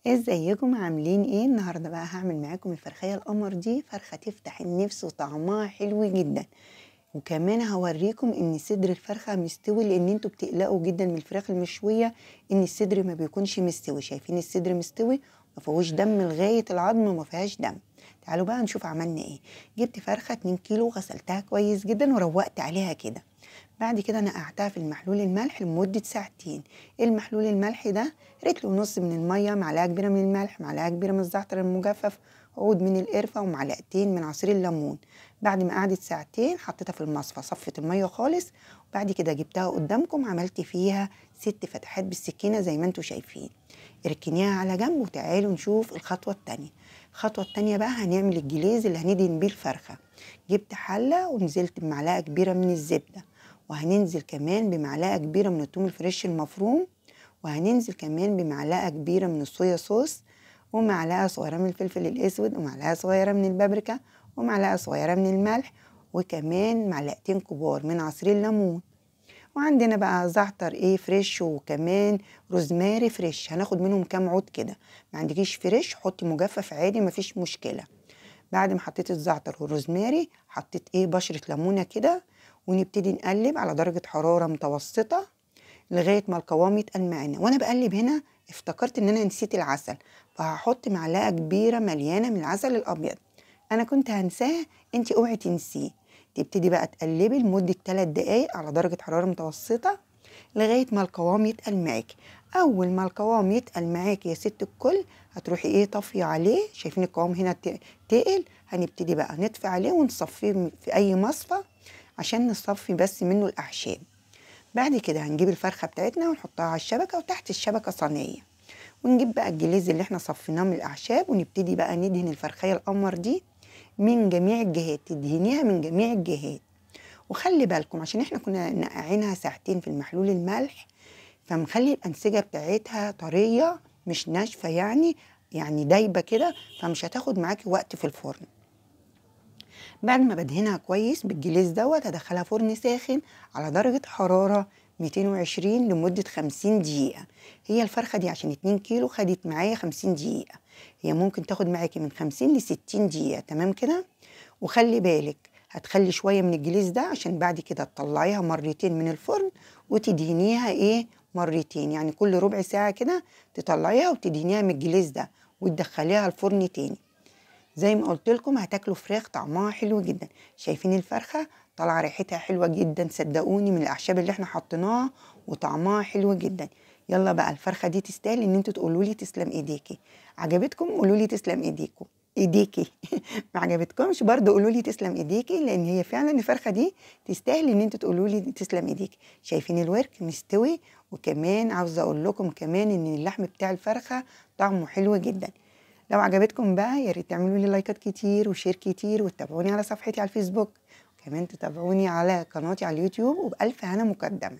ازيكم عاملين ايه؟ النهارده بقى هعمل معاكم الفرخية القمر دي، فرخة تفتح النفس وطعمها حلو جدا. وكمان هوريكم ان صدر الفرخة مستوي، لان انتوا بتقلقوا جدا من الفراخ المشوية ان الصدر ما بيكونش مستوي. شايفين الصدر مستوي، ما فيهوش دم لغاية العظم وما فيهاش دم. تعالوا بقى نشوف عملنا ايه. جبت فرخة 2 كيلو، غسلتها كويس جدا وروقت عليها كده. بعد كده نقعتها في المحلول الملح لمدة ساعتين. المحلول الملح ده ريت له نص من المية، معلقة كبيرة من الملح، معلقة كبيرة من الزعتر المجفف، عود من القرفة، ومعلقتين من عصير الليمون. بعد ما قعدت ساعتين حطيتها في المصفى، صفت المية خالص. وبعد كده جبتها قدامكم، عملت فيها 6 فتحات بالسكينة زي ما انتوا شايفين. اركنيها على جنب وتعالوا نشوف الخطوة التانية. الخطوة التانية بقى هنعمل الجليز اللي هندهن بيه الفرخة. جبت حلة ونزلت بمعلقة كبيرة من الزبدة، وهننزل كمان بمعلقة كبيرة من الثوم الفريش المفروم، وهننزل كمان بمعلقة كبيرة من الصويا صوص، ومعلقة صغيرة من الفلفل الأسود، ومعلقة صغيرة من البابريكا، ومعلقة صغيرة من الملح، وكمان معلقتين كبار من عصير الليمون. وعندنا بقى زعتر فريش، وكمان روزماري فريش، هناخد منهم كام عود كده. ما عندكيش فريش حطي مجفف عادي، مفيش مشكلة. بعد ما حطيت الزعتر والروزماري حطيت بشرة ليمونة كده، ونبتدي نقلب على درجة حرارة متوسطة لغاية ما القوام يتقل معانا. وانا بقلب هنا افتكرت ان انا نسيت العسل، فهحط معلقة كبيرة مليانة من العسل الابيض. انا كنت هنساه، انتي اوعي تنسيه. تبتدي بقى تقلبي لمدة 3 دقايق على درجة حرارة متوسطة لغاية ما القوام يتقل معاكي. أول ما القوام يتقل معاكي يا ست الكل، هتروحي طافية عليه. شايفين القوام هنا تقل؟ هنبتدي بقى نطفي عليه ونصفيه في أي مصفى عشان نصفي بس منه الأعشاب. بعد كده هنجيب الفرخة بتاعتنا ونحطها على الشبكة، وتحت الشبكة صينية، ونجيب بقى الجليز اللي احنا صفيناه من الأعشاب، ونبتدي بقى ندهن الفرخية القمر دي من جميع الجهات. تدهنيها من جميع الجهات. وخلي بالكم عشان احنا كنا نقعينها ساعتين في المحلول الملح، فمخلي الأنسجة بتاعتها طرية مش ناشفة، يعني دايبة كده، فمش هتاخد معاكي وقت في الفرن. بعد ما بدهنها كويس بالجليز دوت، هدخلها فرن ساخن على درجة حرارة 220 لمدة 50 دقيقة. هي الفرخة دي عشان 2 كيلو خدت معايا 50 دقيقة. هي ممكن تاخد معاكي من 50 ل 60 دقيقة، تمام كده. وخلي بالك هتخلي شوية من الجليز ده عشان بعد كده تطلعيها مرتين من الفرن وتدهنيها مرتين، يعني كل ربع ساعة كده تطلعيها وتدهنيها من الجليز ده وتدخليها الفرن تاني. زي ما قلت لكم هتاكلوا فراخ طعمها حلو جدا. شايفين الفرخة طالعة ريحتها حلوة جدا، صدقوني، من الأعشاب اللي احنا حطيناها، وطعمها حلو جدا. يلا بقى الفرخة دي تستاهل ان انتوا تقولوا لي تسلم ايديكي. عجبتكم قولوا لي تسلم ايديكي. ما عجبتكمش برضه قولوا لي تسلم ايديكي، لان هي فعلا الفرخة دي تستاهل ان انتوا تقولوا لي تسلم ايديكي. شايفين الورك مستوي، وكمان عاوزة اقول لكم كمان ان اللحم بتاع الفرخة طعمه حلو جدا. لو عجبتكم بقى يا ريت تعملوا لي لايكات كتير وشير كتير، وتتابعوني على صفحتي على الفيسبوك، وكمان تتابعوني على قناتي على اليوتيوب، وبألف هنا مقدمة.